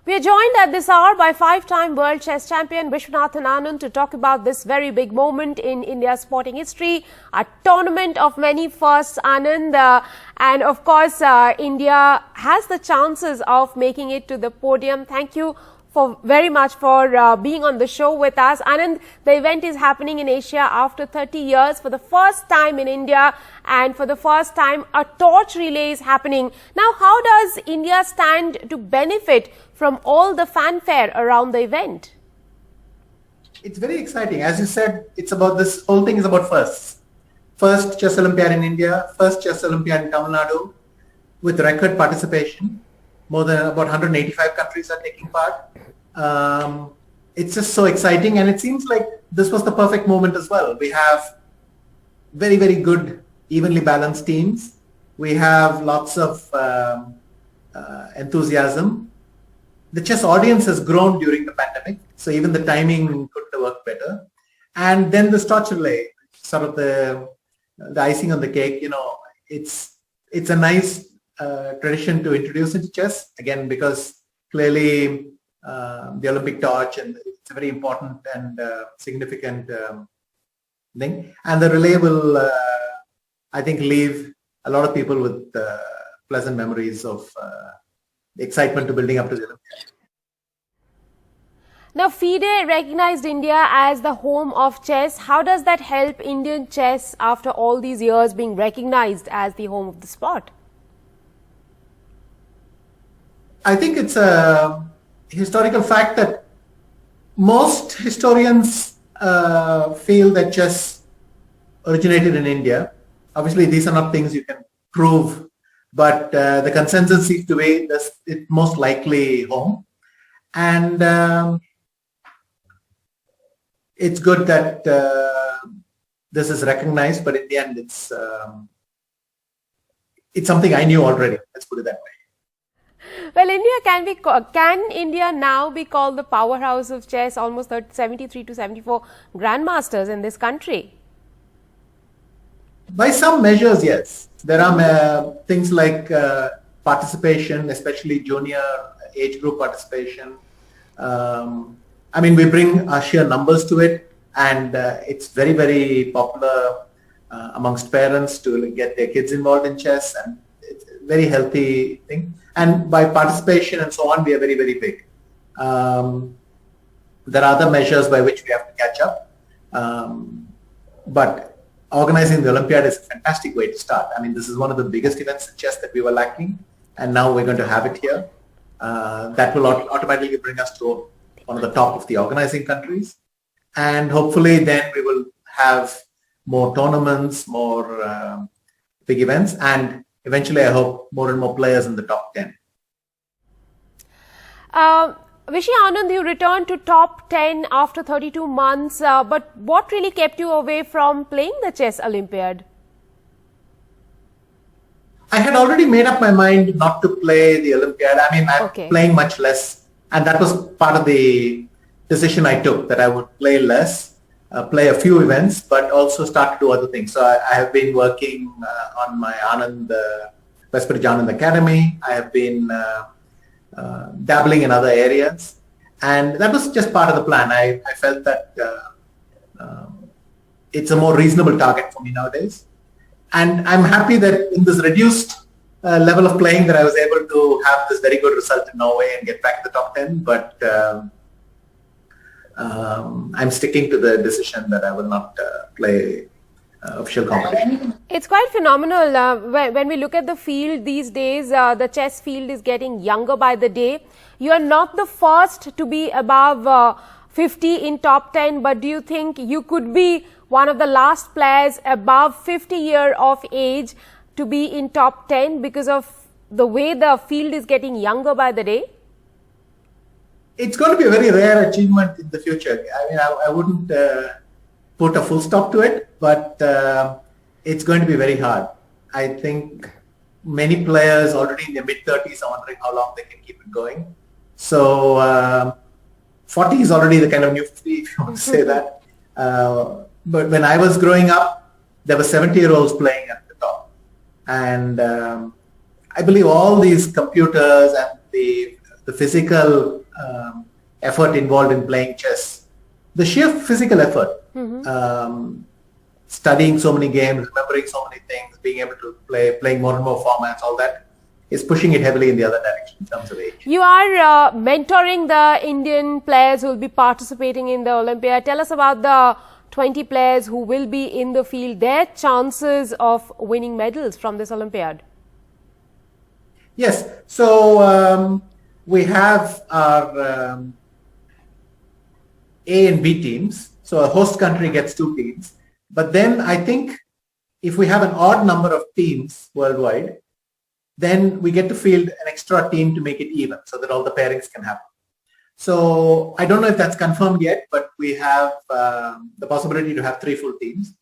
We are joined at this hour by five-time world chess champion Viswanathan Anand to talk about this very big moment in India's sporting history, a tournament of many firsts, Anand. And of course, India has the chances of making it to the podium. Thank you very much for being on the show with us. Anand, the event is happening in Asia after 30 years, for the first time in India, and for the first time a torch relay is happening. Now, how does India stand to benefit from all the fanfare around the event? It's very exciting. As you said, it's about this whole thing is about firsts. First chess Olympiad in India, first chess Olympiad in Tamil Nadu, with record participation. More than about 185 countries are taking part. It's just so exciting, and it seems like this was the perfect moment as well. We have very, very good, evenly balanced teams. We have lots of enthusiasm. The chess audience has grown during the pandemic, so even the timing couldn't have worked better. And then the torch relay, sort of the icing on the cake. You know, it's a nice tradition to introduce into chess, again, because clearly the Olympic torch, and it's a very important and significant thing. And the relay will, I think, leave a lot of people with pleasant memories of the excitement to building up to the Olympiad. Now, FIDE recognized India as the home of chess. How does that help Indian chess after all these years being recognized as the home of the sport? I think it's a historical fact that most historians feel that chess originated in India. Obviously, these are not things you can prove, but the consensus seems to be that it's most likely home. And it's good that this is recognized, but in the end, it's something I knew already. Let's put it that way. Well, can India now be called the powerhouse of chess? Almost 73 to 74 grandmasters in this country. By some measures, yes. There are things like participation, especially junior age group participation. I mean, we bring our sheer numbers to it, and it's very, very popular amongst parents to get their kids involved in chess, and it's a very healthy thing. And by participation and so on, we are very, very big. There are other measures by which we have to catch up. But organizing the Olympiad is a fantastic way to start. I mean, this is one of the biggest events in chess that we were lacking, and now we're going to have it here. That will automatically bring us to one of the top of the organizing countries. And hopefully then we will have more tournaments, more big events, and eventually I hope more and more players in the top 10. Vishy Anand, you returned to top 10 after 32 months, but what really kept you away from playing the chess Olympiad? I had already made up my mind not to play the Olympiad. I mean, I'm playing much less, and that was part of the decision I took, that I would play less, play a few events, but also start to do other things. So I have been working on my Westbury Anand Academy. I have been dabbling in other areas, and that was just part of the plan. I felt that it's a more reasonable target for me nowadays. And I'm happy that in this reduced level of playing that I was able to have this very good result in Norway and get back to the top 10. But I'm sticking to the decision that I will not play official competition. It's quite phenomenal. When we look at the field these days, the chess field is getting younger by the day. You are not the first to be above 50 in top 10, but do you think you could be one of the last players above 50 years of age to be in top 10 because of the way the field is getting younger by the day? It's going to be a very rare achievement in the future. I mean, I wouldn't put a full stop to it, but it's going to be very hard. I think many players already in their mid-30s are wondering how long they can keep it going. So 40 is already the kind of new 50, if you want to say that. But when I was growing up, there were 70-year-olds playing at the top. And I believe all these computers and the the physical effort involved in playing chess, the sheer physical effort, studying so many games, remembering so many things, being able to playing more and more formats, all that is pushing it heavily in the other direction in terms of age. You are mentoring the Indian players who will be participating in the Olympiad. Tell us about the 20 players who will be in the field, their chances of winning medals from this Olympiad. Yes, so we have our A and B teams. So a host country gets 2 teams. But then I think if we have an odd number of teams worldwide, then we get to field an extra team to make it even so that all the pairings can happen. So I don't know if that's confirmed yet, but we have the possibility to have 3 full teams.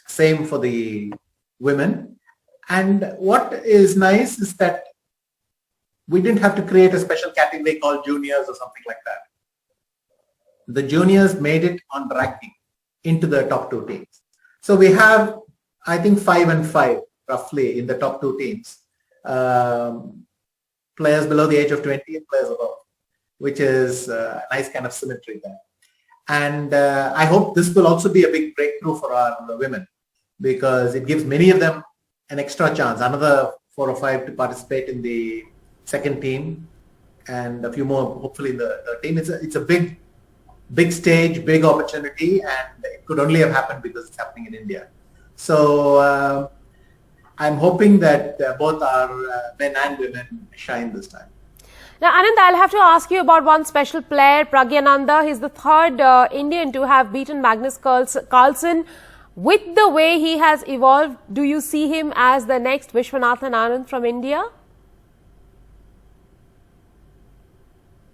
Same for the women. And what is nice is that we didn't have to create a special category called juniors or something like that. The juniors made it on ranking into the top 2 teams. So we have, I think, 5 and 5 roughly in the top 2 teams. Players below the age of 20 and players above, which is a nice kind of symmetry there. And I hope this will also be a big breakthrough for our women, because it gives many of them an extra chance, another 4 or 5 to participate in the second team, and a few more hopefully in the third team. It's a big stage, big opportunity, and it could only have happened because it's happening in India. So I'm hoping that both our men and women shine this time. Now, Anand, I'll have to ask you about one special player, Pragya. He's the 3rd Indian to have beaten Magnus Carlsen. With the way he has evolved, do you see him as the next Viswanathan Anand from India?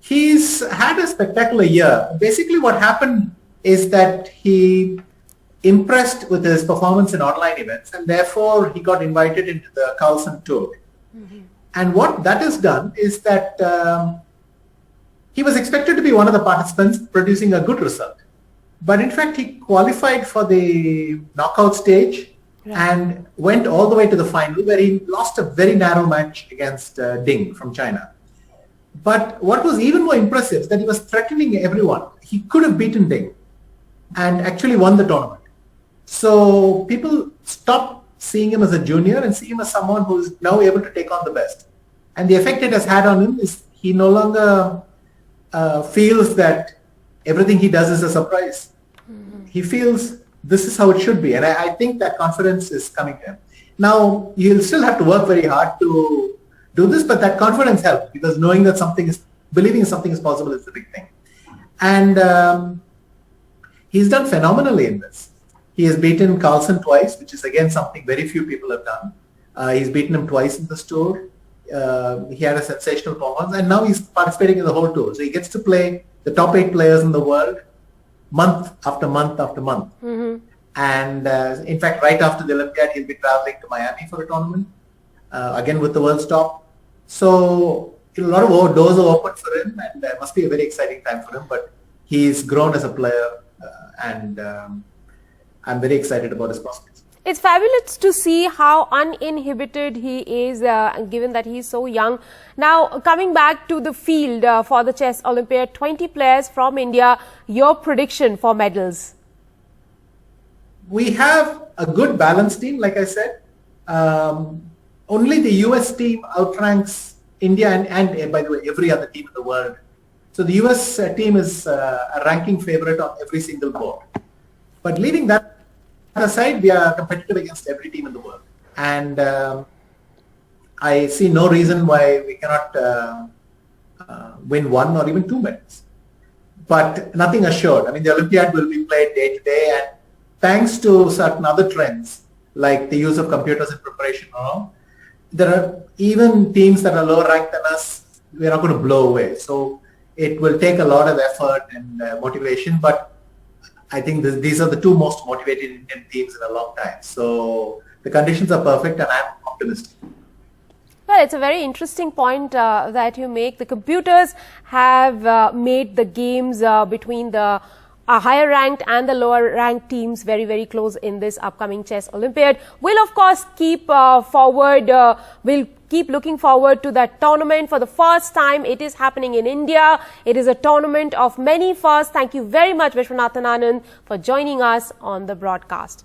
He's had a spectacular year. Basically what happened is that he impressed with his performance in online events, and therefore he got invited into the Carlsen Tour. And what that has done is that he was expected to be one of the participants producing a good result. But in fact, he qualified for the knockout stage and went all the way to the final, where he lost a very narrow match against Ding from China. But what was even more impressive is that he was threatening everyone. He could have beaten Ding and actually won the tournament. So people stopped seeing him as a junior and see him as someone who is now able to take on the best. And the effect it has had on him is he no longer feels that everything he does is a surprise. He feels this is how it should be. And I think that confidence is coming to him. Now, you'll still have to work very hard to do this, but that confidence helps, because knowing that believing something is possible is the big thing. And he's done phenomenally in this. He has beaten Carlsen twice, which is again something very few people have done. He's beaten him twice in this tour. He had a sensational performance, and now he's participating in the whole tour. So he gets to play the top 8 players in the world month after month after month. And in fact, right after the Olympiad, he'll be traveling to Miami for a tournament, again with the world's top. So a lot of doors are open for him, and it must be a very exciting time for him. But he's grown as a player, and I'm very excited about his prospects. It's fabulous to see how uninhibited he is, given that he's so young. Now, coming back to the field for the Chess Olympiad, 20 players from India, your prediction for medals? We have a good balanced team, like I said. Only the US team outranks India and by the way, every other team in the world. So the US team is a ranking favorite on every single board. But leaving that aside, we are competitive against every team in the world. And I see no reason why we cannot win 1 or even 2 medals. But nothing assured. I mean, the Olympiad will be played day to day, and thanks to certain other trends, like the use of computers in preparation, there are even teams that are lower ranked than us, we're not going to blow away. So it will take a lot of effort and motivation, but I think these are the 2 most motivated Indian teams in a long time. So the conditions are perfect, and I'm optimistic. Well, it's a very interesting point that you make. The computers have made the games between the higher ranked and the lower ranked teams very, very close in this upcoming Chess Olympiad. We'll of course keep forward, we'll keep looking forward to that tournament. For the first time, it is happening in India. It is a tournament of many firsts. Thank you very much, Viswanathan Anand, for joining us on the broadcast.